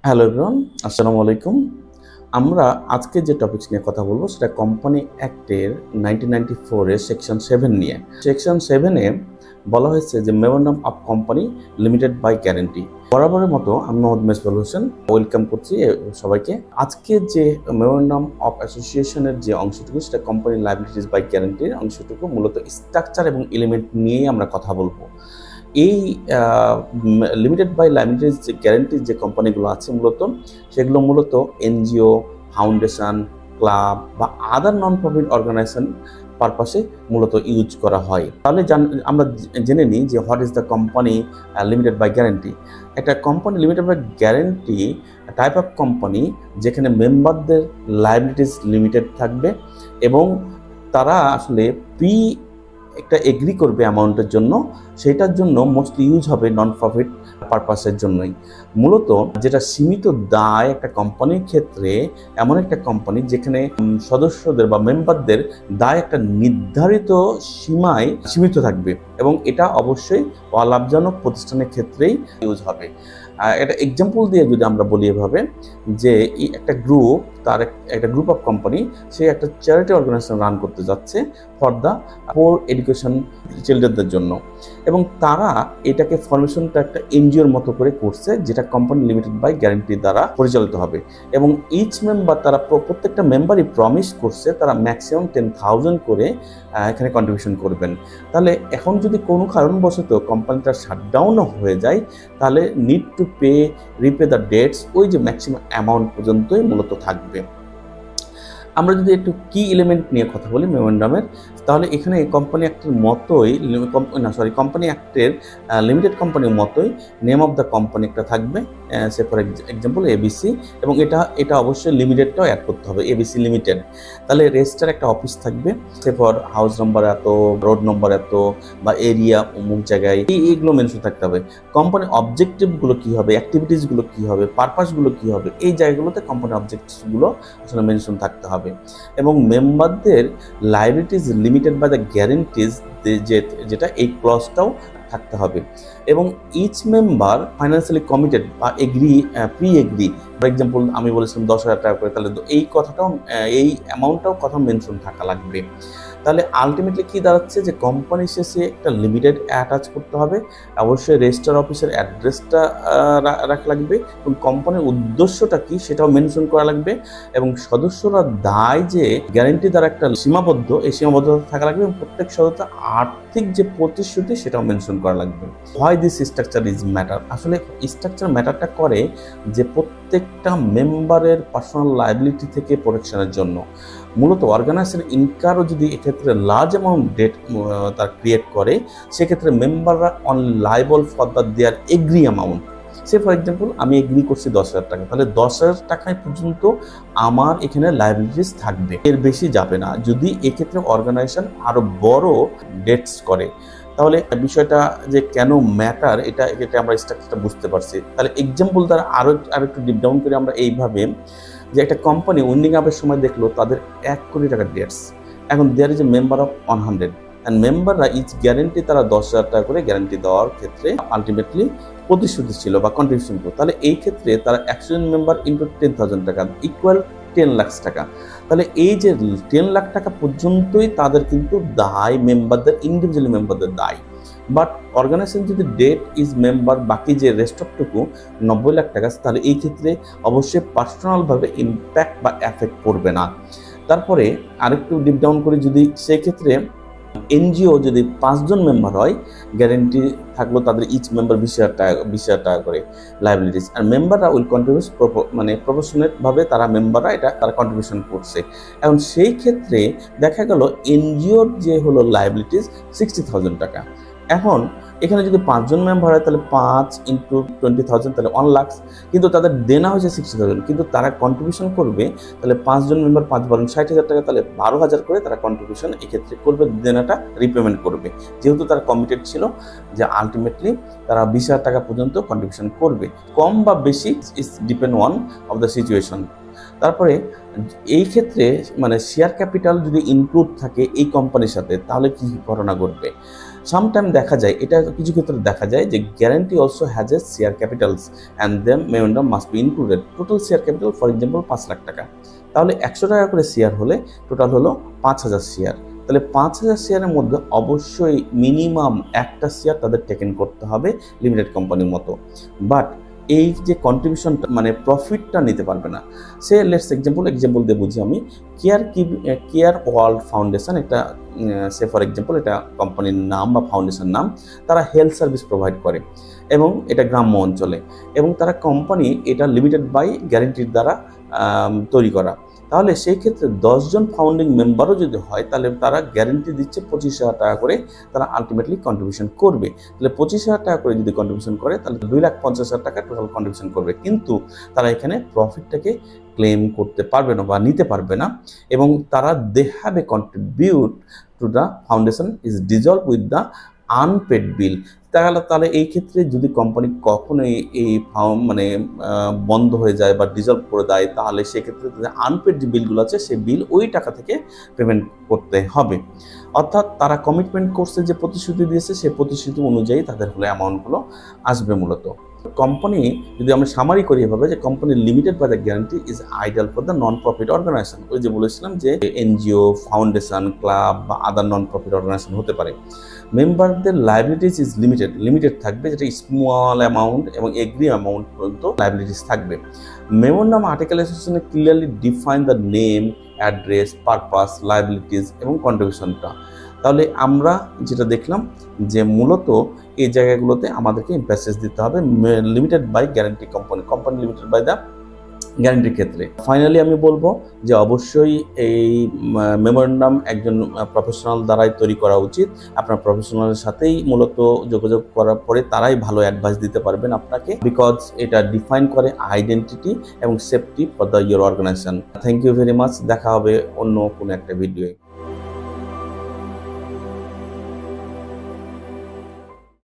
Hello everyone, আসসালামু আলাইকুম। আমরা আজকে যে টপিকস নিয়ে কথা বলবো সেটা কোম্পানি অ্যাক্টের 1994 এর সেকশন 7 নিয়ে। সেকশন 7 এ বলা হয়েছে যে memorandum of company limited by guarantee. বরাবরের মতো আমি মোহাম্মদ মেজবাল হোসেন ওয়েলকাম করছি সবাইকে। আজকে যে মেমোরান্ডাম অফ অ্যাসোসিয়েশনের যে অংশটুকু সেটা কোম্পানি লায়াবিলিটিস বাই গ্যারান্টির অংশটুকু, মূলত স্ট্রাকচার এবং এলিমেন্ট নিয়েই আমরা কথা বলবো। এই লিমিটেড বাই লায়াবিলিটিস যে গ্যারান্টির যে কোম্পানিগুলো আছে সেগুলো মূলত এনজিও, ফাউন্ডেশন, ক্লাব বা আদার নন প্রফিট অর্গানাইজেশন পারপাসে মূলত ইউজ করা হয়। তাহলে আমরা জেনে নিই যে what is the company limited by guarantee. একটা company limited by guarantee type of company যেখানে মেম্বারদের লায়াবিলিটিস লিমিটেড থাকবে এবং তারা আসলে একটা এগ্রি করবে অ্যামাউন্টের জন্য, সেটার জন্য মোস্টলি ইউজ হবে নন প্রফিট পারপাসের জন্যই। মূলত যেটা সীমিত দায় একটা কোম্পানির ক্ষেত্রে, এমন একটা কোম্পানি যেখানে সদস্যদের বা মেম্বারদের দায় একটা নির্ধারিত সীমায় সীমিত থাকবে এবং এটা অবশ্যই অলাভজনক প্রতিষ্ঠানের ক্ষেত্রেই ইউজ হবে। একটা এক্সাম্পল দিয়ে যদি আমরা বলি এভাবে, যে একটা গ্রুপ, তার একটা গ্রুপ অফ কোম্পানি, সে একটা চ্যারিটি অর্গানাইজেশন রান করতে যাচ্ছে ফর দ্য পোর এডুকেশন চিলড্রেনদের জন্য, এবং তারা এটাকে ফরমেশনটা একটা এনজিওর মতো করে করছে, যেটা কোম্পানি লিমিটেড বাই গ্যারান্টি দ্বারা পরিচালিত হবে। এবং ইচ মেম্বার, তারা প্রত্যেকটা মেম্বারই প্রমিস করছে তারা ম্যাক্সিমাম 10,000 করে এখানে কন্ট্রিবিউশন করবেন। তাহলে এখন যদি কোনো কারণবশত কোম্পানিটা শাটডাউনও হয়ে যায়, তাহলে need to repay the dates, ওই যে ম্যাক্সিমাম অ্যামাউন্ট পর্যন্তই মূলত থাকবে। আমরা যদি একটু কি এলিমেন্ট নিয়ে কথা বলি মেমোরান্ডামের, তাহলে এখানে কোম্পানি অ্যাক্টের মতোই, কোম্পানি অ্যাক্টের লিমিটেড কোম্পানির মতোই নেম অফ দ্য কোম্পানি একটা থাকবে, সে ফর এক্সাম্পল এবিসি, এবং এটা অবশ্যই লিমিটেডটাও অ্যাড করতে হবে, এবিসি লিমিটেড। তাহলে রেজিস্টার একটা অফিস থাকবে, সে ফর হাউস নম্বর এত, রোড নম্বর এত, বা এরিয়া অমুক জায়গায়, এইগুলো মেনশন থাকতে হবে। কোম্পানির অবজেক্টিভগুলো কী হবে, অ্যাক্টিভিটিসগুলো কী হবে, পারপাসগুলো কী হবে, এই জায়গাগুলোতে কোম্পানির অবজেক্টিভসগুলো আসলে মেনশন থাকতে হবে। এবং মেম্বারদের liabilities limited by the guarantees, যেটা এই ক্লজটাও থাকতে হবে। এবং ইচ মেম্বার ফাইন্যান্সিয়ালি কমিটেড বা প্রি এগ্রি, ফর এক্সাম্পল আমি বলেছিলাম 10,000 টাকা করে, তাহলে এই কথাটাও, এই অ্যামাউন্টটাও কথা মেনশন থাকা লাগবে। তাহলে আলটিমেটলি কী দাঁড়াচ্ছে, যে কোম্পানি শেষে একটা লিমিটেড অ্যাটাচ করতে হবে, অবশ্যই রেজিস্টার অফিসের অ্যাড্রেসটা রাখা লাগবে, এবং কোম্পানির উদ্দেশ্যটা কী সেটাও মেনশন করা লাগবে, এবং সদস্যরা দায় যে গ্যারেন্টি দ্বারা একটা সীমাবদ্ধ, এই সীমাবদ্ধতা থাকা লাগবে, এবং প্রত্যেক সদস্য আর্থিক যে প্রতিশ্রুতি সেটাও মেনশন করা লাগবে। Why this structure is matter, আসলে স্ট্রাকচার ম্যাটারটা করে যে প্রত্যেকটা মেম্বারের পার্সোনাল লায়াবিলিটি থেকে প্রোটেকশনের জন্য। মূলত অর্গানাইজেশন ইনকারও যদি এক্ষেত্রে লার্জ অ্যামাউন্ট ডেট তার ক্রিয়েট করে, সেক্ষেত্রে মেম্বাররা on liable for the their agree amount. Say for example আমি এগ্রি করছি 10,000 টাকা, তাহলে 10,000 টাকায় পর্যন্ত আমার এখানে লায়াবিলিটিস থাকবে, এর বেশি যাবে না। যদি এক্ষেত্রে অর্গানাইজেশন আরও বড় ডেটস করে, তাহলে বিষয়টা যে কেন ম্যাটার, এটা আমরা স্ট্রাকচারটা বুঝতে পারছি। তাহলে এক্সাম্পল দ্বারা আরও একটু ডিপ ডাউন করে আমরা এইভাবে, যে একটা কোম্পানি উইন্ডিং আপের সময় দেখলো তাদের 1 কোটি টাকার ডেটস, এখন there is a member of 100, and মেম্বাররা ইচ গ্যারেন্টি তারা 10,000 টাকা করে গ্যারেন্টি দেওয়ার ক্ষেত্রে আলটিমেটলি প্রতিশ্রুতি ছিল বা কন্ট্রিবিউশন করতো। তাহলে এই ক্ষেত্রে তারা 100 জন মেম্বার ইন্টু 10,000 টাকা ইকুয়াল 10 লাখ টাকা। তাহলে এই যে 10 লাখ টাকা পর্যন্তই তাদের কিন্তু দায়, মেম্বারদের, ইন্ডিভিজুয়াল মেম্বারদের দায়। বাট অর্গানাইজেশন যদি ডেট ইজ মেম্বার, বাকি যে রেস্ট অফটুকু 90 লাখ টাকা, তাহলে এই ক্ষেত্রে অবশ্যই পার্সোনালভাবে ইম্প্যাক্ট বা এফেক্ট পড়বে না। তারপরে আরেকটু ডিপ ডাউন করে, যদি সেক্ষেত্রে এনজিও যদি 5 জন মেম্বার হয়, গ্যারেন্টি থাকলো তাদের ইচ মেম্বার 20,000 টাকা করে লায়াবিলিটিস, আর মেম্বাররা উইল কন্ট্রিবিউট প্রপোর্শনেটভাবে, তারা কন্ট্রিবিউশন করছে। এখন সেই ক্ষেত্রে দেখা গেল এনজিওর যে হলো লায়াবিলিটিস 60,000 টাকা। এখন এখানে যদি 5 জন মেম্বার হয়, তাহলে 5 ইন্টু 20,000, তাহলে 1 লাখ, কিন্তু তাদের দেনা হয়েছে 60,000, কিন্তু তারা কন্ট্রিবিউশন করবে, তাহলে 5 জন মেম্বার 5 বার 60,000 টাকা, তাহলে 12,000 করে তারা কন্ট্রিবিউশন এক্ষেত্রে করবে, দেনাটা রিপেমেন্ট করবে, যেহেতু তারা কমিটেড ছিল যে আলটিমেটলি তারা 20,000 টাকা পর্যন্ত কন্ট্রিবিউশন করবে। কম বা বেশি is depend on of the situation. তারপরে এই ক্ষেত্রে শেয়ার ক্যাপিটাল যদি ইনক্লুড থাকে এই কোম্পানির সাথে, তাহলে কি ঘটনা ঘটবে, সামটাইম দেখা যায়, এটা কিছু ক্ষেত্রে দেখা যায় যে guarantee also has a share Capitals and the memorandum must be included. Total share capital for example 5 lakh টাকা, তাহলে 100 টাকা করে শেয়ার হলে টোটাল হলো 5000 শেয়ার। তাহলে 5000 শেয়ারের মধ্যে অবশ্যই মিনিমাম একটা শেয়ার তাদের টেকেন করতে হবে লিমিটেড কোম্পানির মতো। বাট এই যে কন্ট্রিবিউশনটা মানে প্রফিটটা নিতে পারবে না। সে লেটস এক্সাম্পল দিয়ে বুঝি আমি, কেয়ার ওয়ার্ল্ড ফাউন্ডেশন একটা সে ফর এক্সাম্পল এটা কোম্পানির নাম বা ফাউন্ডেশন নাম, তারা হেলথ সার্ভিস প্রোভাইড করে এবং এটা গ্রাম্য অঞ্চলে, এবং তারা কোম্পানি এটা লিমিটেড বাই গ্যারান্টির দ্বারা তৈরি করা। তাহলে সেই ক্ষেত্রে 10 জন ফাউন্ডিং মেম্বারও যদি হয় তাহলে তারা গ্যারেন্টি দিচ্ছে 25,000 টাকা করে তারা আলটিমেটলি কন্ট্রিবিউশন করবে। তাহলে 25,000 টাকা করে যদি কন্ট্রিবিউশন করে তাহলে 2,50,000 টাকা টোটাল কন্ট্রিবিউশন করবে, কিন্তু তারা এখানে প্রফিটটাকে ক্লেম করতে পারবে না বা নিতে পারবে না, এবং তারা they have a contribute to the foundation is dissolve with the unpaid bill. তাহলে এই ক্ষেত্রে যদি কোম্পানি কখনোই এই মানে বন্ধ হয়ে যায় বা ডিজলভ করে দেয়, তাহলে সেক্ষেত্রে আনপেড যে বিলগুলো আছে সেই বিল ওই টাকা থেকে পেমেন্ট করতে হবে। অর্থাৎ তারা কমিটমেন্ট করছে, যে প্রতিশ্রুতি দিয়েছে সেই প্রতিশ্রুতি অনুযায়ী তাদের হলে অ্যামাউন্টগুলো আসবে। মূলত কোম্পানি যদি আমরা সামারি করি এভাবে, যে company limited by the guarantee is ideal for the non profit organisation. ওই যে বলেছিলাম যে এনজিও, ফাউন্ডেশন, ক্লাব বা আদার নন প্রফিট অর্গানাইজেশন হতে পারে। মেম্বারদের লাইবিলিটিস ইজ লিমিটেড থাকবে, যেটা স্মল অ্যামাউন্ট এবং এগ্রি অ্যামাউন্ট পর্যন্ত লাইবিলিটিস থাকবে। মেমোরেন্ডাম আর্টিকেল অ্যাসোসিয়েশনে clearly define the name, address, purpose, liabilities এবং কন্ট্রিবিউশনটা। তাহলে আমরা যেটা দেখলাম যে মূলত এই জায়গাগুলোতে আমাদেরকে এমফাসিস দিতে হবে limited by guarantee company limited by the গ্যারান্টির ক্ষেত্রে। ফাইনালি আমি বলবো যে অবশ্যই এই মেমোরেন্ডাম একজন প্রফেশনাল দ্বারাই তৈরি করা উচিত। আপনার প্রফেশনালের সাথেই মূলত যোগাযোগ করার পরে তারাই ভালো অ্যাডভাইস দিতে পারবেন আপনাকে, বিকজ এটা ডিফাইন করে আইডেন্টিটি এবং safety for the your organisation. Thank you very much. দেখা হবে অন্য কোনো একটা ভিডিওয়ে।